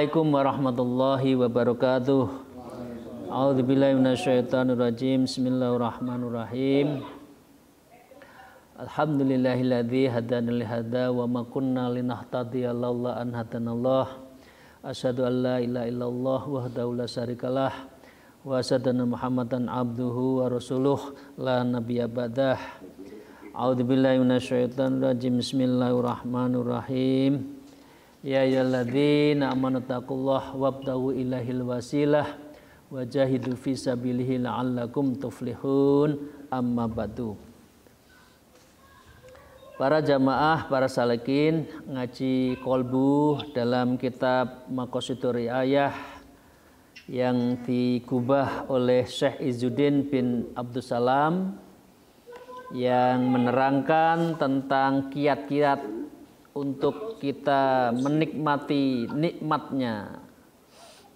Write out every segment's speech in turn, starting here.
Assalamualaikum warahmatullahi wabarakatuh. A'udzubillahi minasyaitonirrajim. Bismillahirrahmanirrahim. Alhamdulillahilladzi hadana li hada wa ma kunna linahtadiya laula an hadanallah. Asyhadu an la ilaha illallah wahdahu la syarikalah wa asyhadu anna Muhammadan abduhu wa rasuluh la nabiyya ba'dah. A'udzubillahi minasyaitonirrajim. Bismillahirrahmanirrahim. Ya ayyuhalladzina amanu taqullaha wabtaghu ilaihil wasilah wajahidu fi sabilihi la'allakum tuflihun. Amma ba'du. Para jamaah, para salikin ngaji kolbu dalam kitab Maqasidur Riayah yang digubah oleh Syekh Izzuddin bin Abdussalam yang menerangkan tentang kiat-kiat untuk kita menikmati nikmatnya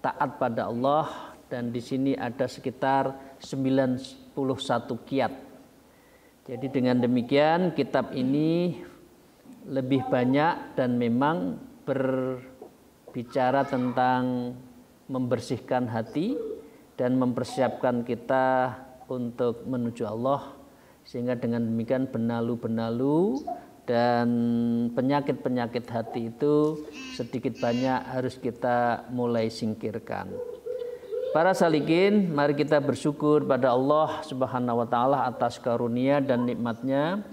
taat pada Allah, dan di sini ada sekitar 91 kiat. Jadi dengan demikian kitab ini lebih banyak dan memang berbicara tentang membersihkan hati dan mempersiapkan kita untuk menuju Allah, sehingga dengan demikian benalu-benalu dan penyakit-penyakit hati itu sedikit banyak harus kita mulai singkirkan. Para salikin, mari kita bersyukur pada Allah Subhanahu wa taala atas karunia dan nikmatnya.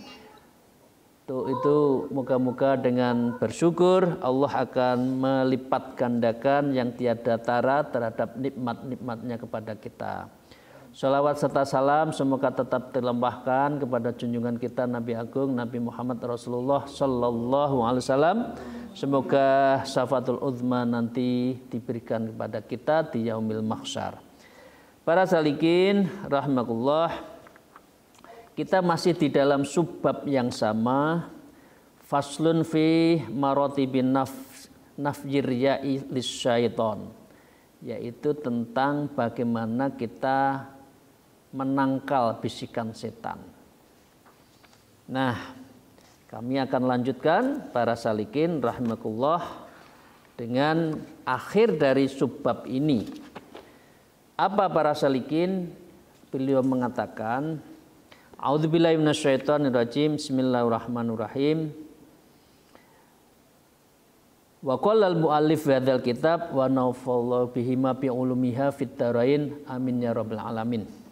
Itu moga-moga dengan bersyukur Allah akan melipat gandakan yang tiada tara terhadap nikmat-nikmatnya kepada kita. Salawat serta salam semoga tetap terlimpahkan kepada junjungan kita Nabi Agung Nabi Muhammad Rasulullah Sallallahu Alaihi Wasallam. Semoga syafatul uzma nanti diberikan kepada kita di yaumil mahsyar. Para salikin rahimakumullah, kita masih di dalam subbab yang sama, faslun fi maratibin nafjir ya'i lisyaiton, yaitu tentang bagaimana kita menangkal bisikan setan. Nah, kami akan lanjutkan para salikin rahimakumullah dengan akhir dari subbab ini. Apa para salikin? Beliau mengatakan, A'udzubillahi minasyaitonirrajim. Bismillahirrahmanirrahim. Wa qala al-muallif hadzal kitab wa nafallahu bihi ma bi ulumiha fid darain. Amin ya rabbal alamin.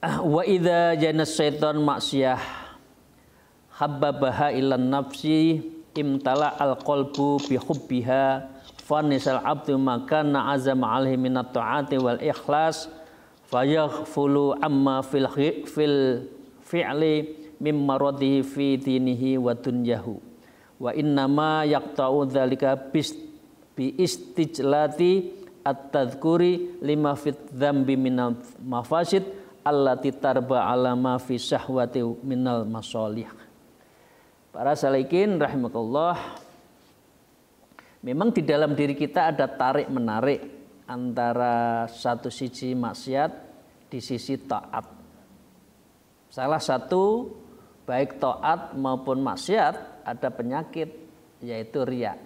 Wa idza jana syaitan maksiyah habbabaha ilan nafsi imtala al-qalbu bi hubbiha fanisal abdu makana azama alaihi minat ta'ati wal ikhlas fayaghfulu amma fil fi'li mimma radihi fi dinihi wa dunyahu wa innama yaqta'u dzalika bi istijlati at-tadhkuri lima fit dzambi minal mafasid allati tarba ala ma fi syahwati minal masalih. Para salikin rahimakumullah, memang di dalam diri kita ada tarik menarik antara satu sisi maksiat di sisi taat. Salah satu baik taat maupun maksiat ada penyakit, yaitu riya.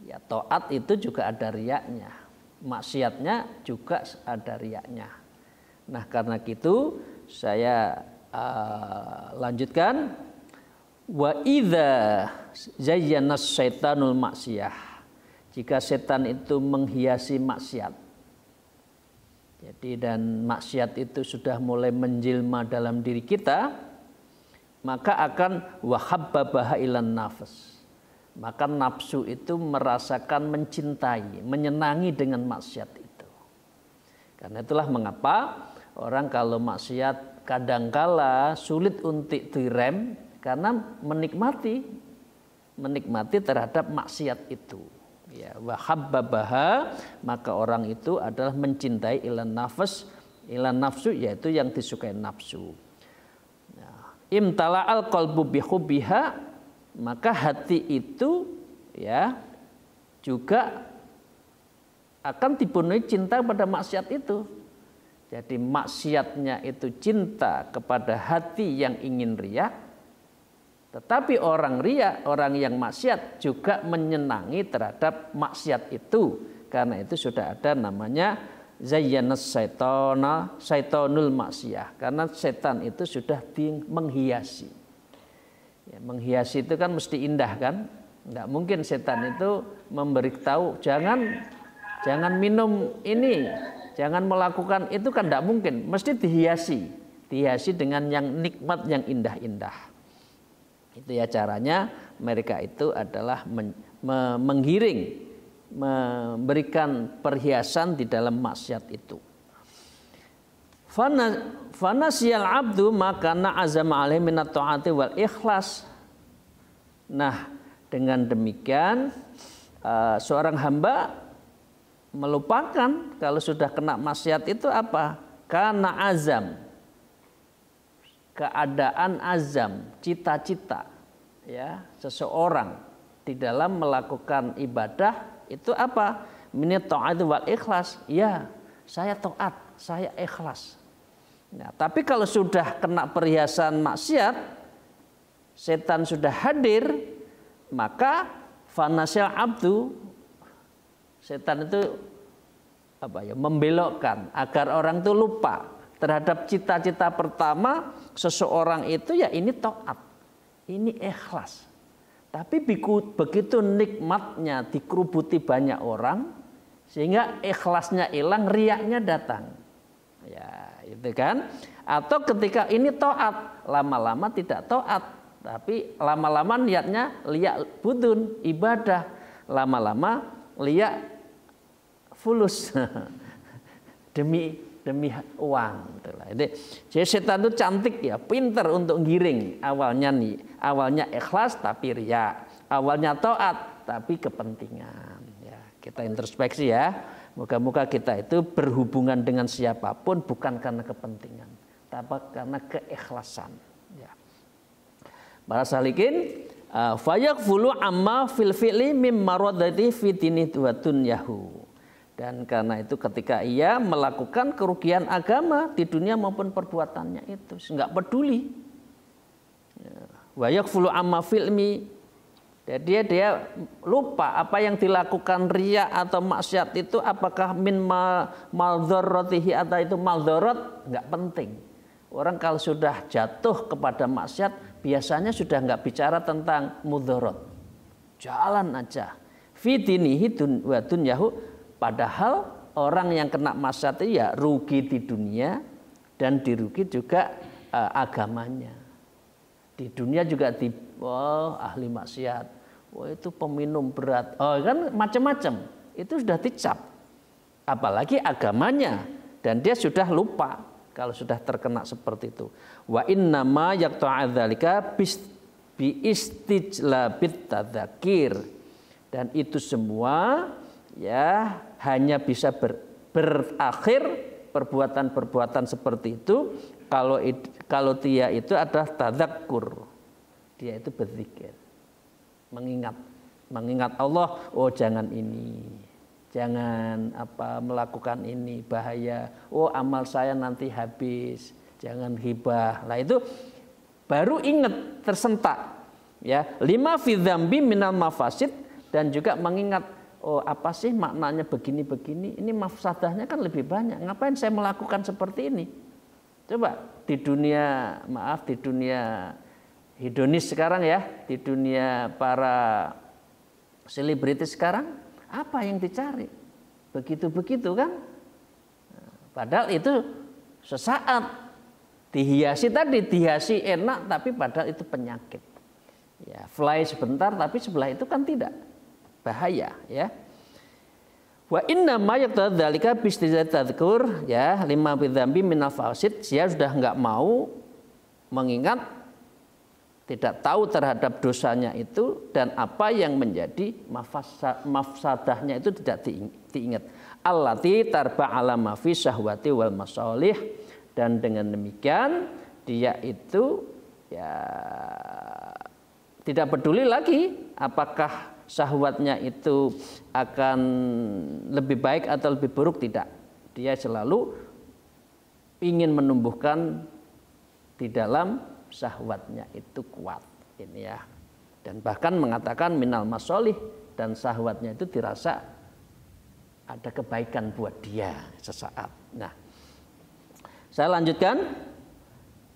Ya, taat itu juga ada riyanya, maksiatnya juga ada riyanya. Nah, karena itu saya lanjutkan, wa idza zayyana syaitanul maksiyah, jika setan itu menghiasi maksiat. Jadi dan maksiat itu sudah mulai menjelma dalam diri kita, maka akan wahabbabaha ilan nafs. Maka nafsu itu merasakan mencintai, menyenangi dengan maksiat itu. Karena itulah mengapa orang kalau maksiat kadangkala sulit untuk direm, karena menikmati terhadap maksiat itu. Ya, wahabbabaha, maka orang itu adalah mencintai ilan nafsu, yaitu yang disukai nafsu. Nah, imtala'al qalbu bihubbiha, maka hati itu ya juga akan dipenuhi cinta pada maksiat itu. Jadi maksiatnya itu cinta kepada hati yang ingin riya, Tetapi orang riya, orang yang maksiat juga menyenangi terhadap maksiat itu. Karena itu sudah ada namanya zayyanas syaitonul maksiyah. Karena setan itu sudah menghiasi. Ya, menghiasi itu kan mesti indah kan? Enggak mungkin setan itu memberitahu jangan minum ini, jangan melakukan itu, kan enggak mungkin. Mesti dihiasi dengan yang nikmat, yang indah-indah. Itu ya caranya mereka itu adalah menggiring, memberikan perhiasan di dalam maksiat itu. Fanasiyal abdu maka na'azama alaihi minat ta'ati wal ikhlas. Nah, dengan demikian seorang hamba melupakan kalau sudah kena maksiat itu apa? Karena azam, keadaan azam, cita-cita ya seseorang di dalam melakukan ibadah itu apa? Minat ta'ati wal ikhlas. Ya, saya taat, saya ikhlas. Nah, tapi kalau sudah kena perhiasan maksiat, setan sudah hadir, maka fanasyal abdu, setan itu membelokkan agar orang itu lupa terhadap cita-cita pertama seseorang itu, ya ini taat, ini ikhlas. Tapi begitu nikmatnya dikerubuti banyak orang, sehingga ikhlasnya hilang, riyaknya datang. Ya, itu kan. Atau ketika ini taat, lama-lama tidak taat, tapi lama-lama niatnya liyak budun, ibadah, lama-lama liyak fulus demi uang. Jadi setan itu cantik ya, pinter untuk giring. Awalnya ikhlas tapi riya, awalnya taat tapi kepentingan. Ya, kita introspeksi ya. Moga-moga kita itu berhubungan dengan siapapun bukan karena kepentingan, tapi karena keikhlasan. Ya. Para salikin, fayaqfulu amma fil fi'li mimma radati fi dini wa dunyahu. Dan karena itu ketika ia melakukan kerugian agama di dunia maupun perbuatannya itu, enggak peduli. Wa yaqfulu amma filmi. Jadi dia lupa apa yang dilakukan riya atau maksiat itu apakah min maldharratihi atau itu maldharat, enggak penting. Orang kalau sudah jatuh kepada maksiat biasanya sudah enggak bicara tentang mudharat. Jalan aja. Fi dinihi wa dunyahu. Padahal orang yang kena maksiat itu ya rugi di dunia dan dirugi juga agamanya. Di dunia juga ahli maksiat, itu peminum berat, kan macam-macam. Itu sudah dicap. Apalagi agamanya, dan dia sudah lupa kalau sudah terkena seperti itu. Wa innama yaqta'adzalika bi istijlabit tadzakir. Dan itu semua ya hanya bisa berakhir perbuatan-perbuatan seperti itu kalau dia itu adalah tadzakkur, dia itu berzikir, mengingat Allah. Oh jangan ini, jangan melakukan ini, bahaya. Oh amal saya nanti habis, jangan hibah. Lah itu baru ingat, tersentak ya. 5 fi dzambi minal mafasid, dan juga mengingat, oh apa sih maknanya begini-begini, ini mafsadahnya kan lebih banyak, ngapain saya melakukan seperti ini. Coba di dunia hedonis sekarang ya, di dunia para selebritis sekarang, apa yang dicari? Begitu-begitu kan. Padahal itu sesaat, dihiasi enak, tapi padahal itu penyakit. Ya, fly sebentar tapi sebelah itu kan tidak, bahaya ya. Wa inna ma yaqtadzalika bi istizadzkur ya 5 bidzambi minal fasid, dia sudah enggak mau mengingat, tidak tahu terhadap dosanya itu dan apa yang menjadi mafsadahnya itu tidak diingat. Allati tarba ala ma fi syahwati wal masalih, dan dengan demikian dia itu ya tidak peduli lagi apakah syahwatnya itu akan lebih baik atau lebih buruk, tidak. Dia selalu ingin menumbuhkan di dalam syahwatnya itu kuat. Ini ya. Dan bahkan mengatakan minal masolih, dan syahwatnya itu dirasa ada kebaikan buat dia sesaat. Nah, saya lanjutkan.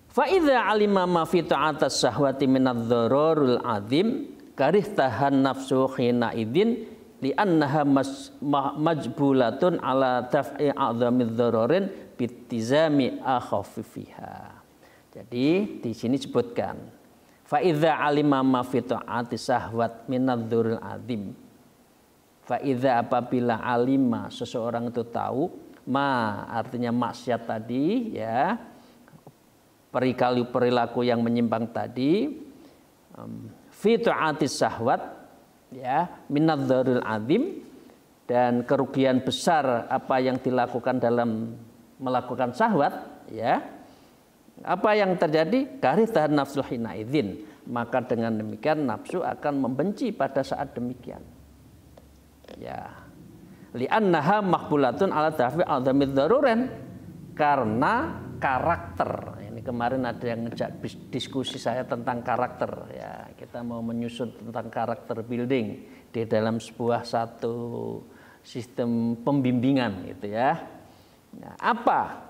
Fa idza alima ma fi ta'atas syahwati minadh-dhararul azim karihtahan nafsu hina idzin li annaha majbulatun ala daf'i a'zamidh dhararin bitizami akhafifiha. Jadi di sini sebutkan fa idza alima ma fi ta'ati syahwat minadh-dhurul azim. Fa idza apabila alima seseorang itu tahu ma artinya maksiat tadi ya, perilaku yang menyimpang tadi, fi ta'ati syahwat ya minadh-dhurul azim, dan kerugian besar apa yang dilakukan dalam melakukan syahwat ya. Apa yang terjadi? Karihtahan nafsu hina idzin, maka dengan demikian nafsu akan membenci pada saat demikian. Ya. Li'annaha maqbulatun ala dafi a'zamidh dharuren, karena karakter. Ini kemarin ada yang ngejak diskusi saya tentang karakter ya. Kita mau menyusun tentang karakter building di dalam sebuah satu sistem pembimbingan gitu ya. Nah, apa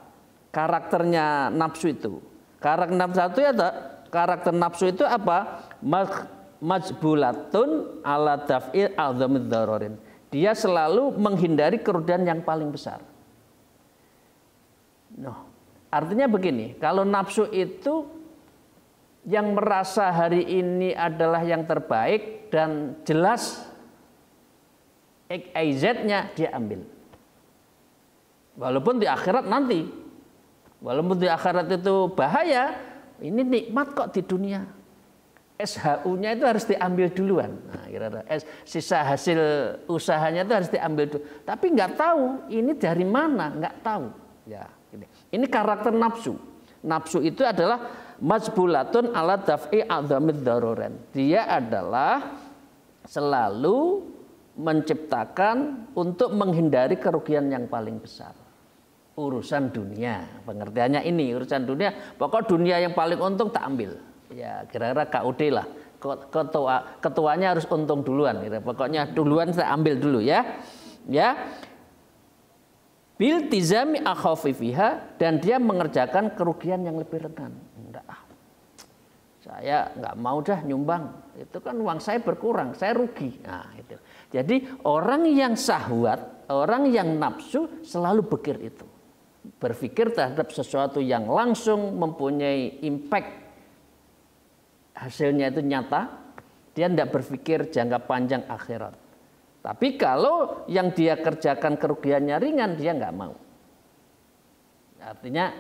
karakternya nafsu itu? Karakter nafsu itu apa? Majbulatun ala daf'il a'zamidh dhararin. Dia selalu menghindari kerugian yang paling besar. Nah, artinya begini, kalau nafsu itu yang merasa hari ini adalah yang terbaik dan jelas XYZ-nya dia ambil. Walaupun di akhirat nanti, walaupun di akhirat itu bahaya, ini nikmat kok di dunia. SHU-nya itu harus diambil duluan. Nah, kira-kira sisa hasil usahanya itu harus diambil dulu. Tapi nggak tahu ini dari mana, nggak tahu. Ya, ini karakter nafsu. Nafsu itu adalah majbulatun ala daf'i a'zamidh dharuren. Dia adalah selalu menciptakan untuk menghindari kerugian yang paling besar. Urusan dunia, pengertiannya ini urusan dunia, pokok dunia yang paling untung tak ambil. Ya kira-kira KUD lah, ketuanya harus untung duluan, gitu. Pokoknya duluan saya ambil dulu ya. Bil tizami akhafifiha, dan dia mengerjakan kerugian yang lebih ringan. Enggak, saya nggak mau dah nyumbang, itu kan uang saya berkurang, saya rugi. Nah, itu. Jadi orang yang syahwat, orang yang nafsu selalu berpikir terhadap sesuatu yang langsung mempunyai impact, hasilnya itu nyata, dia tidak berpikir jangka panjang akhirat. Tapi kalau yang dia kerjakan kerugiannya ringan, dia nggak mau. Artinya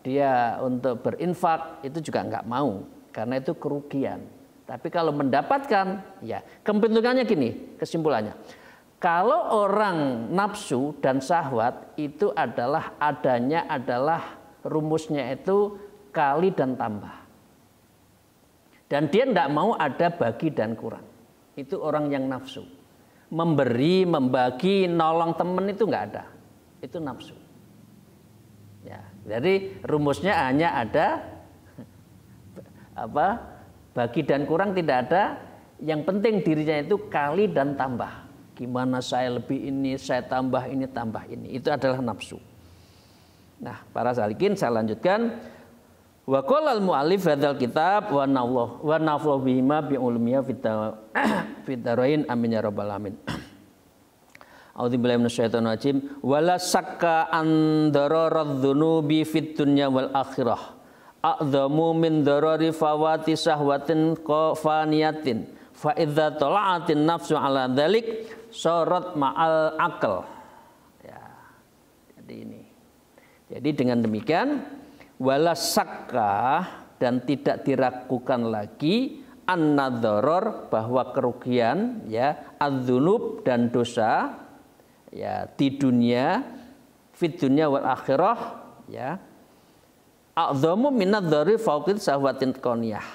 dia untuk berinfak itu juga nggak mau, karena itu kerugian. Tapi kalau mendapatkan, ya kepentingannya gini, kesimpulannya. Kalau orang nafsu dan syahwat itu adalah rumusnya itu kali dan tambah. Dan dia tidak mau ada bagi dan kurang. Itu orang yang nafsu. Memberi, membagi, nolong teman itu nggak ada. Itu nafsu. Ya, jadi rumusnya hanya ada bagi dan kurang tidak ada. Yang penting dirinya itu kali dan tambah. Gimana saya lebih ini, saya tambah ini, tambah ini. Itu adalah nafsu. Nah, para salikin saya lanjutkan. Wa qala al-mu'allif hadzal kitab wa naflahu bihima bi ulumiyya fid darain amin ya rabbal alamin. A'udzubillahi minasyaitonir rajim. Wala sakka an dararadz dzunubi fid dunya wal akhirah a'dhamu min darari fawati syahwatin qafaniyatin fa idza tala'atin nafsu ala dzalik syarat ma'al akal. Ya. Jadi ini. Jadi dengan demikian wala sakka, dan tidak diragukan lagi an-nadharor, bahwa kerugian ya adzunub dan dosa ya di dunia fid dunya wal akhirah ya a'dhamu minadh-dhari fawqit syahwatin qaniyah.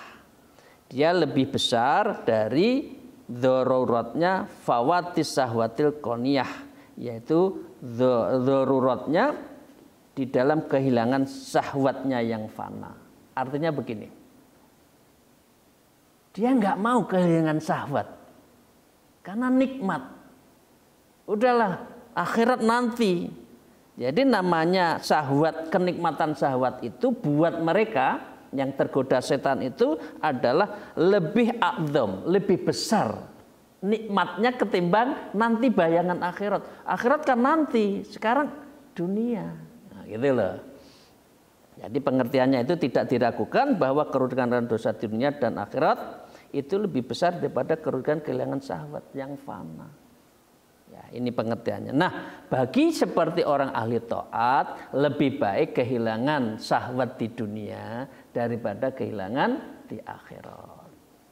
Dia lebih besar dari daruratnya fawatis syahwatil qaniyah, yaitu daruratnya di dalam kehilangan syahwatnya yang fana. Artinya begini. Dia nggak mau kehilangan syahwat. Karena nikmat. Udahlah, akhirat nanti. Jadi namanya syahwat, kenikmatan syahwat itu buat mereka yang tergoda setan itu adalah lebih a'dzam, lebih besar nikmatnya ketimbang nanti bayangan akhirat. Akhirat kan nanti, sekarang dunia. Nah, gitu loh. Jadi pengertiannya itu tidak diragukan bahwa kerugian dosa dunia dan akhirat itu lebih besar daripada kerugian kehilangan syahwat yang fana. Ya, ini pengertiannya. Nah, bagi seperti orang ahli taat lebih baik kehilangan syahwat di dunia daripada kehilangan di akhirat.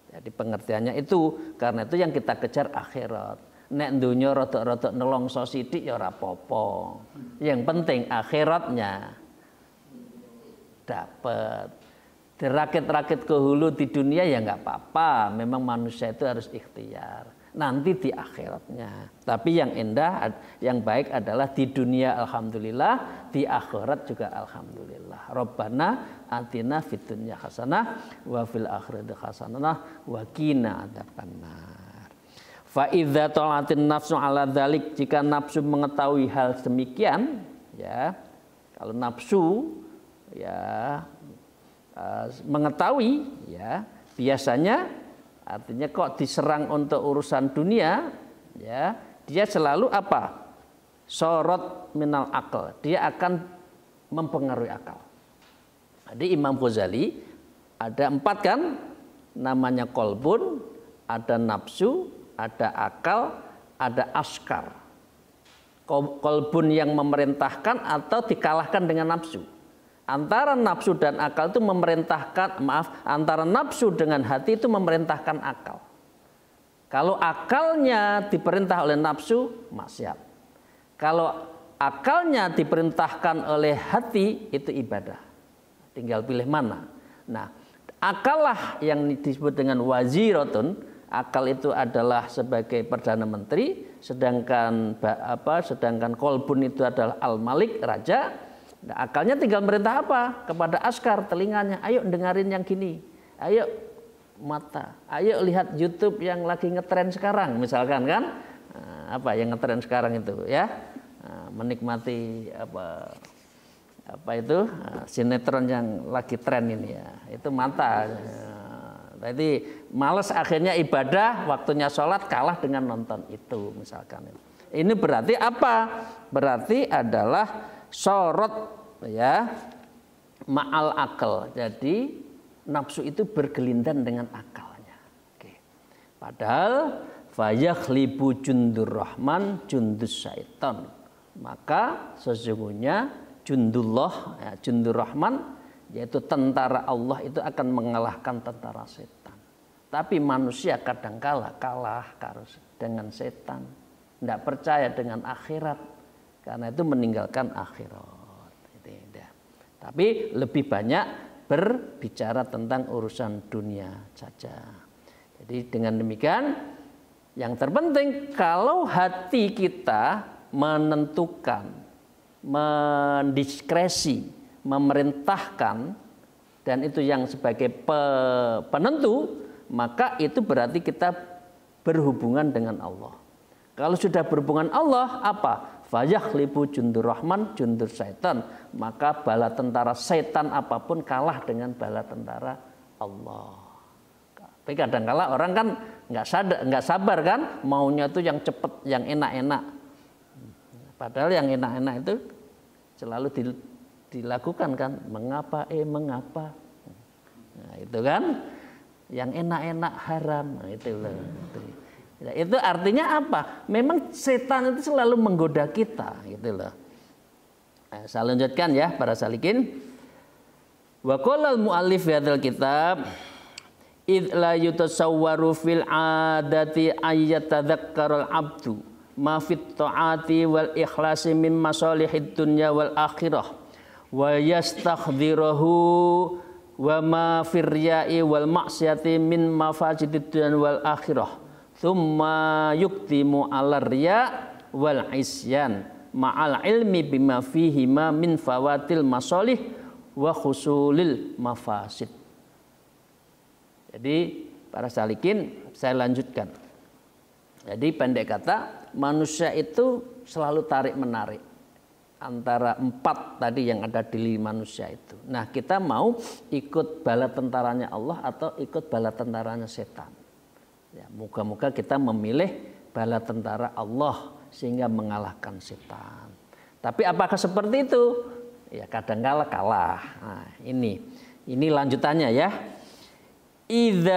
Jadi pengertiannya itu, karena itu yang kita kejar akhirat. Nek dunya rodok-rodok nelongso sithik ya ora apa-apa. Yang penting akhiratnya dapat. Dirakit-rakit ke hulu di dunia ya nggak apa-apa. Memang manusia itu harus ikhtiar. Nanti di akhiratnya. Tapi yang indah, yang baik adalah di dunia alhamdulillah, di akhirat juga alhamdulillah. Rabbana atina fid dunya hasanah wa fil akhirati hasanah wa qina adzabannar. Fa idza ta'atin nafsu ala dzalik, jika nafsu mengetahui hal demikian, ya. Kalau nafsu ya mengetahui, ya, biasanya artinya kok diserang untuk urusan dunia, ya, dia selalu apa? Sorot minal akal. Dia akan mempengaruhi akal. Jadi Imam Ghazali ada 4 kan, namanya kolbun, ada nafsu, ada akal, ada askar. Kolbun yang memerintahkan atau dikalahkan dengan nafsu. Antara nafsu dan akal itu memerintahkan, antara nafsu dengan hati itu memerintahkan akal. Kalau akalnya diperintah oleh nafsu, maksiat. Kalau akalnya diperintahkan oleh hati, itu ibadah. Tinggal pilih mana. Nah, akallah yang disebut dengan waziratun. Akal itu adalah sebagai perdana menteri, sedangkan kolbun itu adalah al-malik, raja. Nah, akalnya tinggal merintah apa? Kepada askar, telinganya, ayo dengerin yang gini, ayo mata, ayo lihat YouTube yang lagi ngetren sekarang, misalkan kan, apa yang ngetren sekarang itu, ya, menikmati apa itu sinetron yang lagi tren ini, ya, itu mata. Jadi malas akhirnya ibadah, waktunya sholat kalah dengan nonton itu, misalkan. Ini berarti apa? Berarti adalah sorot, ya, ma'al akal. Jadi nafsu itu bergelindan dengan akalnya. Oke. Padahal fayakhlibu jundur rahman jundus syaitan. Maka sesungguhnya jundullah, ya, jundur rahman, yaitu tentara Allah itu akan mengalahkan tentara setan. Tapi manusia kadangkala kalah dengan setan. Tidak percaya dengan akhirat. Karena itu meninggalkan akhirat. Tapi lebih banyak berbicara tentang urusan dunia saja. Jadi dengan demikian, yang terpenting kalau hati kita menentukan, mendiskresi, memerintahkan, dan itu yang sebagai penentu, maka itu berarti kita berhubungan dengan Allah. Kalau sudah berhubungan Allah, apa? Fayakhlibu jundur rahman jundur syaitan. Maka bala tentara setan apapun kalah dengan bala tentara Allah. Tapi kadang-kala orang kan nggak sabar kan, maunya itu yang cepat, yang enak-enak. Padahal yang enak-enak itu selalu dilakukan kan, mengapa mengapa. Nah, itu kan yang enak-enak haram. Nah, itu loh. Itu artinya apa? Memang setan itu selalu menggoda kita, gitu loh. Nah, saya lanjutkan ya para salikin. Wa qala al-muallif fi hadzal kitab id la yutasawwaru fil adati ayyatadhakkarul abdu ma fit ta'ati wal ikhlasi min masalihid dunya wal akhirah wa yastakhdhiruhu wa ma firya'i wal maksiyati min mafajidid dunya wal akhirah. Thumma yuktimu ala riya wal isyan ma'al ilmi bima fihi ma min fawatil masalih wa khusulil mafasid. Jadi para salikin, saya lanjutkan. Jadi pendek kata, manusia itu selalu tarik-menarik antara 4 tadi yang ada di manusia itu. Nah, kita mau ikut bala tentaranya Allah atau ikut bala tentaranya setan. Ya, moga-moga kita memilih bala tentara Allah sehingga mengalahkan setan. Tapi apakah seperti itu? Ya kadang-kala kalah. Nah, ini lanjutannya ya. Idz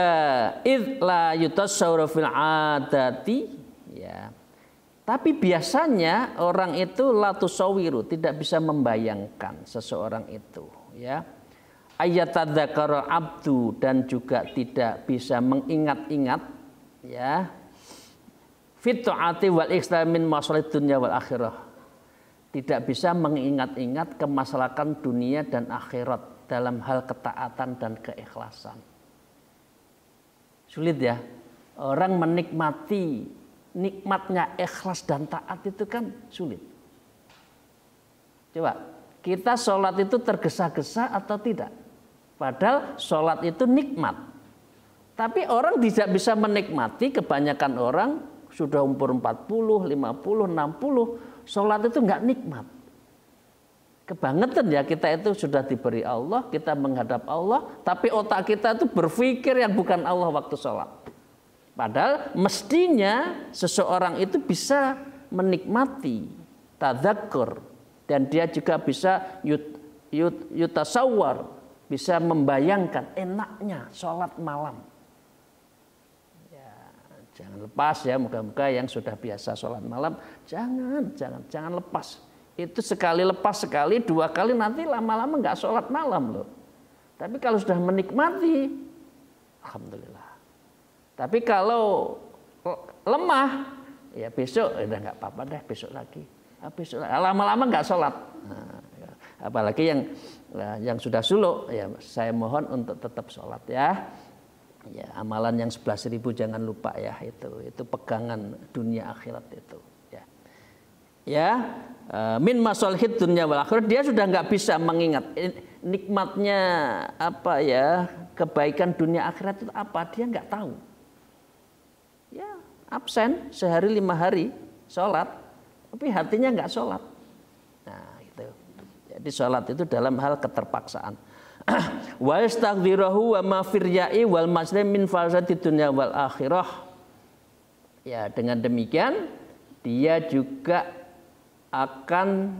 la yutasawwaru fil adati ya. Tapi biasanya orang itu la tusawiru, tidak bisa membayangkan seseorang itu ya. Ayatadzakara abdu, dan juga tidak bisa mengingat-ingat ya. Fit ta'ati wal islamin masalih dunya wal akhirah. Tidak bisa mengingat-ingat kemaslahatan dunia dan akhirat dalam hal ketaatan dan keikhlasan. Sulit ya. Orang menikmati nikmatnya ikhlas dan taat itu kan sulit. Coba, kita sholat itu tergesa-gesa atau tidak? Padahal sholat itu nikmat. Tapi orang tidak bisa menikmati, kebanyakan orang sudah umur 40, 50, 60, sholat itu enggak nikmat. Kebangetan ya, kita itu sudah diberi Allah, kita menghadap Allah, tapi otak kita itu berpikir yang bukan Allah waktu sholat. Padahal mestinya seseorang itu bisa menikmati tadzakur, dan dia juga bisa yutasawwar, bisa membayangkan enaknya sholat malam. Jangan lepas ya, moga-moga yang sudah biasa sholat malam jangan lepas. Itu sekali lepas sekali, 2 kali, nanti lama-lama nggak sholat malam loh. Tapi kalau sudah menikmati, alhamdulillah. Tapi kalau lemah, ya besok udah nggak apa-apa deh, besok lagi. Besok lama-lama nggak sholat. Nah, ya. Apalagi yang sudah suluk, ya saya mohon untuk tetap sholat ya. Ya, amalan yang 11.000 jangan lupa ya, itu pegangan dunia akhirat itu ya. Ya, min masalihid dunya wal akhirat, dia sudah nggak bisa mengingat nikmatnya apa ya, kebaikan dunia akhirat itu apa, dia nggak tahu. Ya, absen sehari 5 hari sholat, tapi hatinya nggak sholat. Nah, itu. Jadi sholat itu dalam hal keterpaksaan. Wa yastaghfirahu wa ma firyai wal maslim min fasadi dunya wal akhirah. Ya, dengan demikian dia juga akan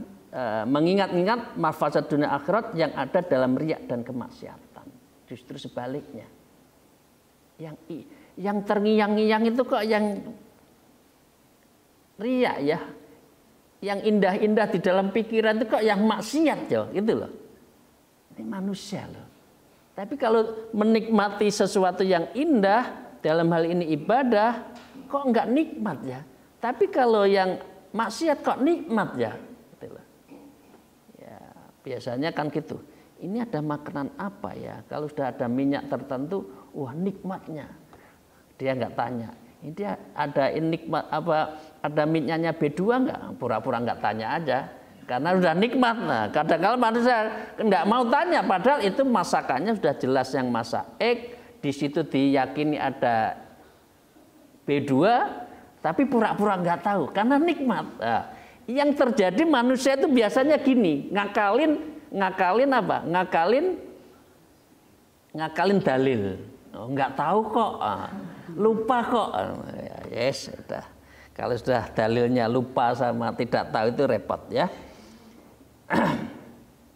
mengingat-ingat mafsad dunia akhirat yang ada dalam riya dan kemaksiatan. Justru sebaliknya. Yang terngiang-ngiang itu kok yang riya ya. Yang indah-indah di dalam pikiran itu kok yang maksiat ya, gitu loh. Ini manusia loh. Tapi kalau menikmati sesuatu yang indah, dalam hal ini ibadah, kok enggak nikmat ya. Tapi kalau yang maksiat kok nikmat ya. Gitu loh. Ya, biasanya kan gitu. Ini ada makanan apa ya? Kalau sudah ada minyak tertentu, wah nikmatnya. Dia enggak tanya. Ini dia ada nikmat apa? Ada minyaknya B2 enggak? Pura-pura enggak tanya aja. Karena sudah nikmat. Nah, kadang-kadang manusia enggak mau tanya, padahal itu masakannya sudah jelas yang masak X, di situ diyakini ada B2, tapi pura-pura enggak tahu karena nikmat. Nah, yang terjadi manusia itu biasanya gini, ngakalin apa? Ngakalin dalil. Oh, enggak tahu kok, lupa kok. Yes, sudah. Kalau sudah dalilnya lupa sama tidak tahu itu repot ya.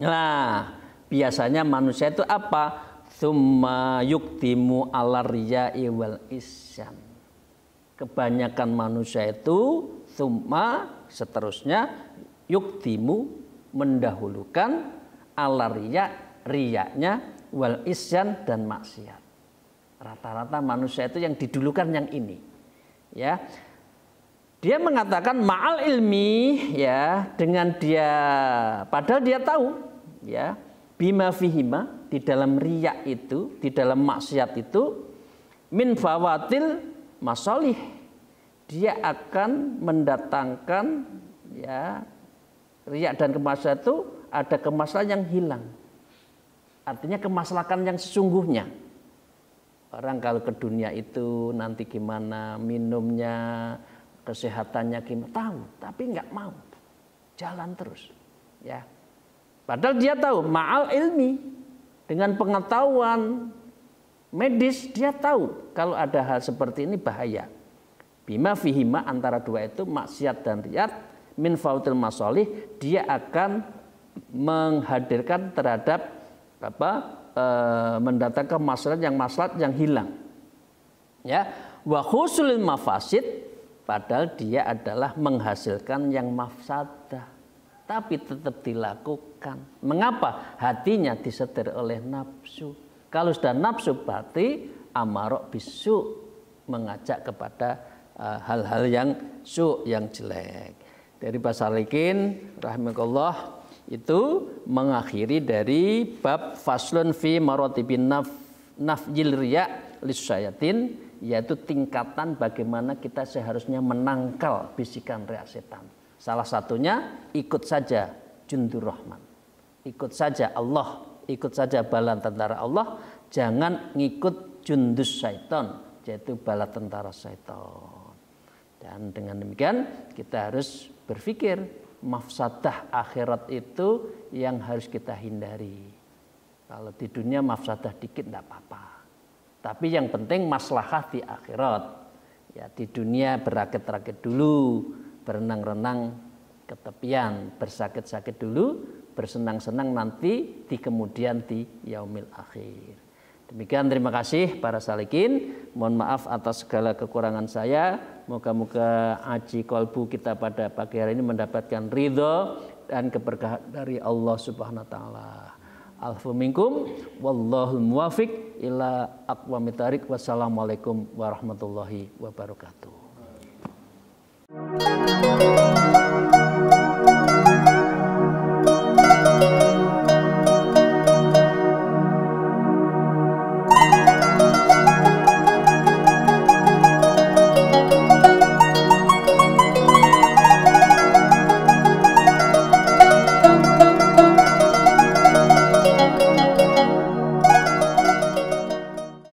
Nah, biasanya manusia itu apa? Tsumma yuktimu ala riya'i wal isyan. Kebanyakan manusia itu tsumma seterusnya yuktimu mendahulukan ala riya'nya wal isyan dan maksiat. Rata-rata manusia itu yang didulukan yang ini. Ya. Dia mengatakan ma'al ilmi ya, dengan dia padahal dia tahu ya bima fihima, di dalam riya itu, di dalam maksiat itu min fawatil masalih, dia akan mendatangkan ya riya dan kemaslahan itu ada kemaslahan yang hilang. Artinya kemaslahan yang sesungguhnya. Orang kalau ke dunia itu nanti gimana minumnya, kesehatannya gimana, tahu, tapi nggak mau. Jalan terus. Ya. Padahal dia tahu, ma'al ilmi, dengan pengetahuan medis, dia tahu kalau ada hal seperti ini bahaya. Bima fihima, antara dua itu, maksiat dan riyad, min fautil masolih, dia akan menghadirkan terhadap mendatangkan maslahat yang hilang. Ya, wa khusulil mafasid, padahal dia adalah menghasilkan yang mafsadah, tapi tetap dilakukan. Mengapa? Hatinya disetir oleh nafsu. Kalau sudah nafsu berarti amarok bisu, mengajak kepada hal-hal yang yang jelek. Dari Basalikin rahimahullah itu mengakhiri dari bab faslun fi maratibin nafjil riya lisyayatin, yaitu tingkatan bagaimana kita seharusnya menangkal bisikan riya setan. Salah satunya ikut saja jundur rahman, ikut saja Allah, ikut saja bala tentara Allah, jangan ngikut jundus syaitan, yaitu bala tentara syaitan. Dan dengan demikian kita harus berpikir mafsadah akhirat itu yang harus kita hindari. Kalau di dunia mafsadah dikit tidak apa-apa, tapi yang penting maslahah di akhirat. Ya, di dunia berakit-rakit dulu, berenang-renang ke tepian, bersakit-sakit dulu, bersenang-senang nanti di kemudian di yaumil akhir. Demikian, terima kasih para salikin. Mohon maaf atas segala kekurangan saya. Moga-moga aji kolbu kita pada pagi hari ini mendapatkan ridho dan keberkahan dari Allah Subhanahu wa taala. Alfu minkum wallahul muwafiq ila aqwamit thariq. Wassalamualaikum warahmatullahi wabarakatuh.